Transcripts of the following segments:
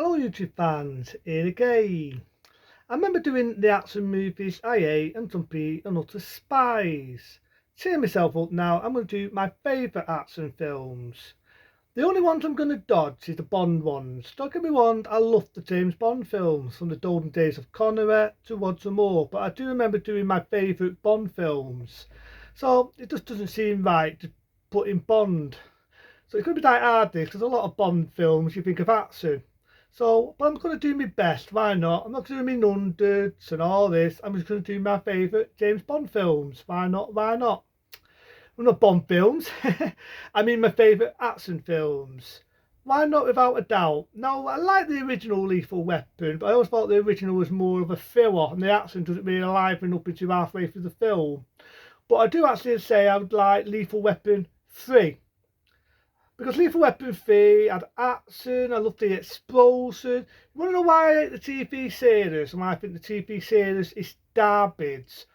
Hello YouTube fans, here again. I remember doing the action movies I Ate and Some Pea and Utter Spies. Cheer myself up now, I'm going to do my favourite action films. The only ones I'm going to dodge is the Bond ones. Don't get me wrong, I love the James Bond films, from the golden days of Connery to Roger Moore, but I do remember doing my favourite Bond films. So it just doesn't seem right to put in Bond. So it's going to be quite hard this, because a lot of Bond films you think of action. So, but I'm going to do my best, why not? I'm not going to do my hundreds and all this, I'm just going to do my favourite James Bond films. Why not, why not? Well, not Bond films, I mean my favourite action films. Why not, without a doubt? Now, I like the original Lethal Weapon, but I always thought the original was more of a filler, and the action doesn't really liven up until halfway through the film. But I do actually say I would like Lethal Weapon 3. Because Lethal Weapon 3 had action, I loved the explosion. You want to know why I hate the TV series and why I think the TV series is garbage?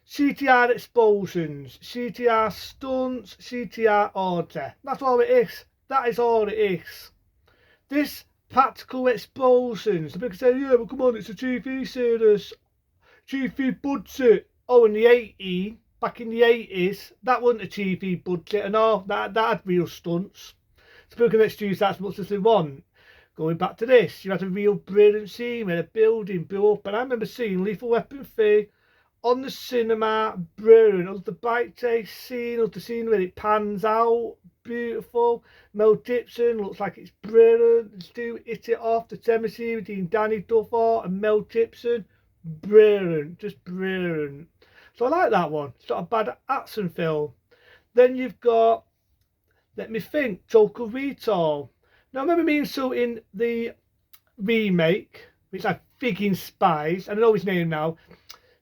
CTR explosions, CTR stunts, CTR order. That's all it is. That is all it is. This practical explosions. The people say, yeah, well come on, it's a TV series. TV budget. Oh, in the 80s. Back in the 80s, that wasn't a TV budget and all, that had real stunts. So people can excuse that as much as they want. Going back to this, you had a real brilliant scene where a building blew up, and I remember seeing Lethal Weapon 3 on the cinema, brilliant. I love the bike chase scene, I love the scene where it pans out, beautiful. Mel Gibson looks like it's brilliant. Stu hit it off the chemistry between Danny Duvall and Mel Gibson, brilliant, just brilliant. So I like that one. It's not a bad action film. Then you've got, let me think, Joker Retool. Now I remember me insulting the remake, which I think in Spies. I don't know his name now.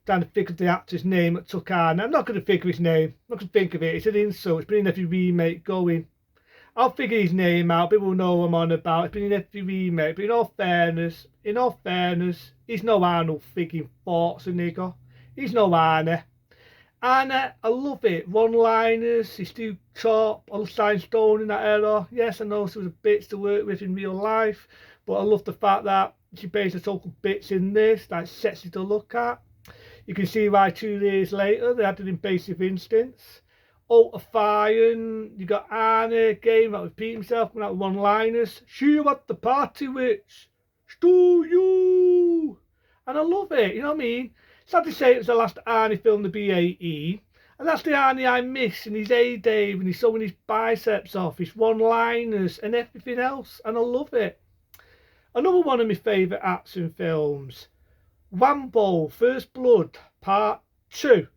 Trying to think of the actor's name that took on. I'm not going to think of his name. I'm not going to think of it. It's an insult. It's been in every remake going. I'll figure his name out. People will know what I'm on about. It's been in every remake. But in all fairness, he's no Arnold frigging Schwarzenegger. He's no Arnie. Arnie, I love it. One-liners, he's too top. I love Stone in that era. Yes, I know she was a bitch to work with in real life, but I love the fact that she plays a total bitch in this. That's sexy to look at. You can see why 2 years later they added in Basic Instincts. Ultra Fire, you got Arnie again that repeat himself coming out with one-liners. She at the party witch. Stu you. And I love it, you know what I mean? Sad to say it was the last Arnie film to be 18, and that's the Arnie I miss in his heyday when he's showing his biceps off, his one-liners and everything else, and I love it. Another one of my favourite action films, Rambo First Blood Part 2.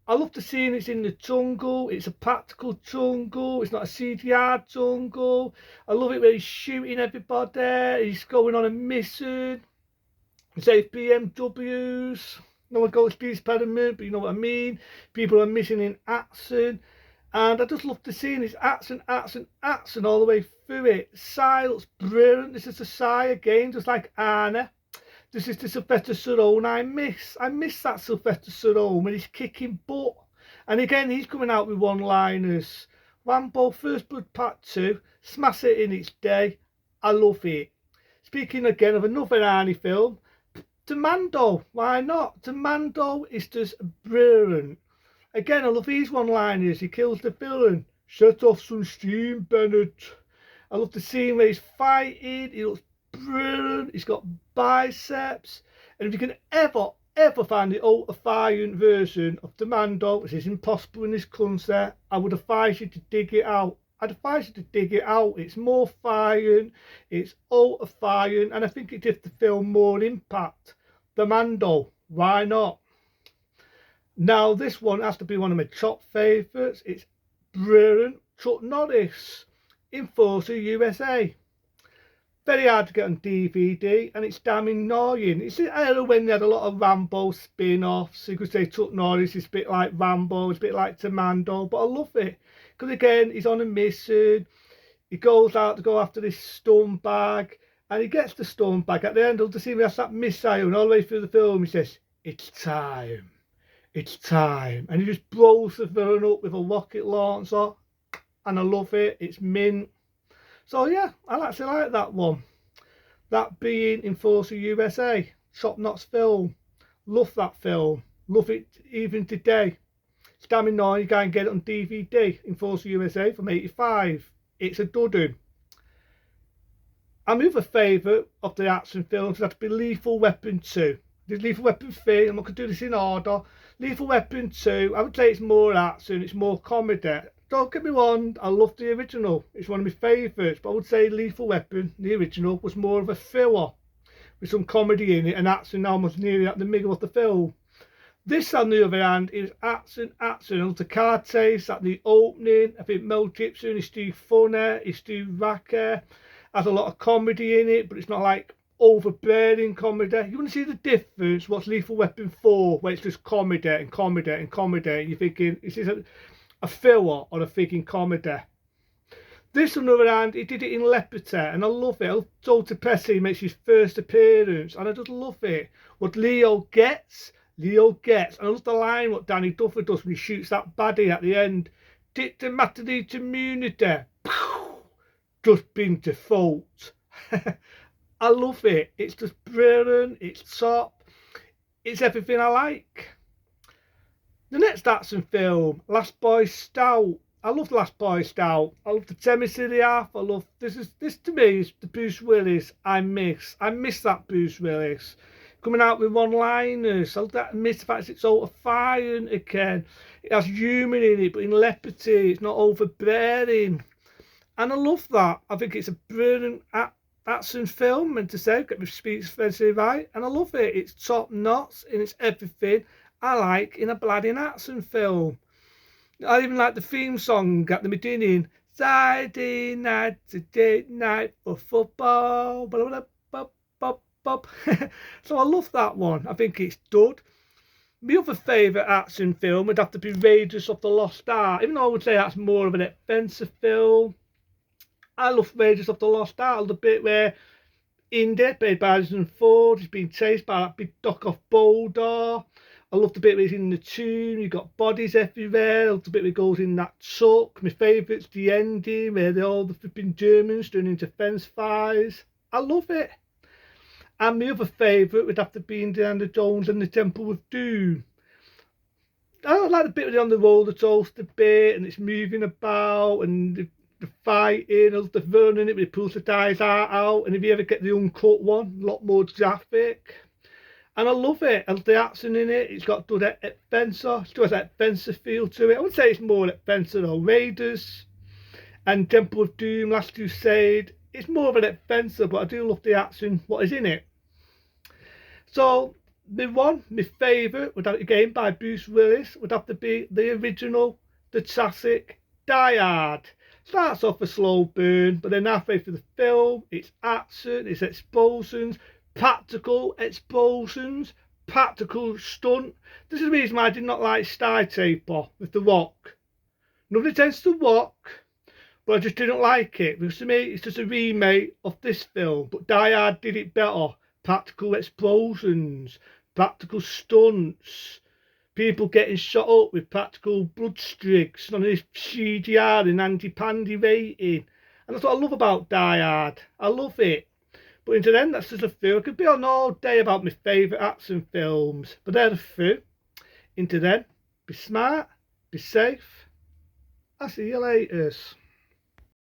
I love the scene, it's in the jungle, it's a practical jungle, it's not a CGI jungle. I love it where he's shooting everybody, he's going on a mission, safe BMWs. No one goes speed impediment, but you know what I mean. People are missing in action, and I just love the scene. It's action, action, action all the way through it. Psy looks brilliant. This is the Psy again, just like Anna. This is the Sylvester Stallone I miss that Sylvester Stallone when he's kicking butt. And again, he's coming out with one-liners. Rambo First Blood Part 2, smash it in its day. I love it. Speaking again of another Arnie film, Commando, why not? Commando is just brilliant. Again, I love these one-liners. He kills the villain. Set off some steam, Bennett. I love the scene where he's fighting. He looks brilliant. He's got biceps. And if you can ever find the ultra-violent version of Commando, which is impossible in this country, I would advise you to dig it out. I'd advise you to dig it out. It's more violent, it's ultra violent, and I think it gives the film more impact. Commando, why not? Now this one has to be one of my top favourites. It's brilliant. Chuck Norris, Enforcer USA. Very hard to get on DVD, and it's damn annoying. It's the era when they had a lot of Rambo spin-offs. You could say Chuck Norris is a bit like Rambo, it's a bit like Commando, but I love it. Because again, he's on a mission, he goes out to go after this stun bag, and he gets the stun bag. At the end of the scene, he has that missile, and all the way through the film, he says, it's time, and he just blows the villain up with a rocket launcher, and I love it, it's mint. So yeah, I actually like that one. That being Enforcer USA, top-notch film. Love that film. Love it even today. It's damn annoying you can't get it on DVD. Enforcer USA from '85. It's a dud. And my other favourite of the action films had to be Lethal Weapon 2. There's Lethal Weapon 3, I'm not going to do this in order. Lethal Weapon 2, I would say it's more action, it's more comedy. Don't get me wrong, I love the original. It's one of my favourites, but I would say Lethal Weapon, the original, was more of a thriller with some comedy in it and action almost nearly at the middle of the film. This, on the other hand, is action. And the car chase at the opening. I think Mel Gibson is too funny, it's too wacky, has a lot of comedy in it, but it's not like overbearing comedy. You want to see the difference? What's Lethal Weapon 4, where it's just comedy and comedy and comedy. You're thinking, is this a thriller or a freaking comedy? This, on the other hand, he did it in Leopard, and I love it. Joe Pesci makes his first appearance, and I just love it. What Leo gets, and I love the line what Danny Duffer does when he shoots that baddie at the end. Did the matter the community? Just been default. I love it. It's just brilliant. It's top. It's everything I like. The next action film, Last Boy Scout. I love Last Boy Scout. I love the chemistry they have. I love this to me is the Bruce Willis I miss. I miss that Bruce Willis coming out with one-liners. I miss the fact it's sort of fire again. It has humour in it, but in levity. It's not overbearing, and I love that. I think it's a brilliant action film, and to say, get my speech fancy right, and I love it. It's top notch and it's everything I like in a bloody action film. I even like the theme song at the beginning. Saturday night, today night for football. So I love that one. I think it's good. My other favourite action film would have to be Raiders of the Lost Ark, even though I would say that's more of an adventure film. I love Raiders of the Lost Ark, the bit where Indy, played by Harrison Ford, is being chased by that big duck off boulder. I love the bit where he's in the tomb, you've got bodies everywhere. I love the bit where he goes in that truck. My favourite's the ending where all the flipping Germans turn into fence fires. I love it. And my other favourite would have to be Indiana Jones and the Temple of Doom. I don't like the bit where they're on the roller coaster bit and it's moving about and the fighting. I love the running it where he pulls the guy's heart out. And if you ever get the uncut one, a lot more graphic. And I love it. I love the action in it. It's got good adventure. It still has that adventure feel to it. I would say it's more adventure though. Raiders and Temple of Doom, Last Crusade. It's more of an adventure, but I do love the action, what is in it. So, my favourite, would have, again by Bruce Willis, would have to be the original, the classic, Die Hard. Starts off a slow burn, but then halfway through the film, it's action, it's explosions, practical explosions, practical stunt. This is the reason why I did not like Sky Taper with The Rock. Nobody tends to Rock, but I just didn't like it because to me it's just a remake of this film. But Die Hard did it better. Practical explosions, practical stunts, people getting shot up with practical blood streaks on this CGI and anti-pandy rating. And that's what I love about Die Hard. I love it. But into then, that's just a few. I could be on all day about my favourite action films, but they're a few. Into then, be smart, be safe. I'll see you later.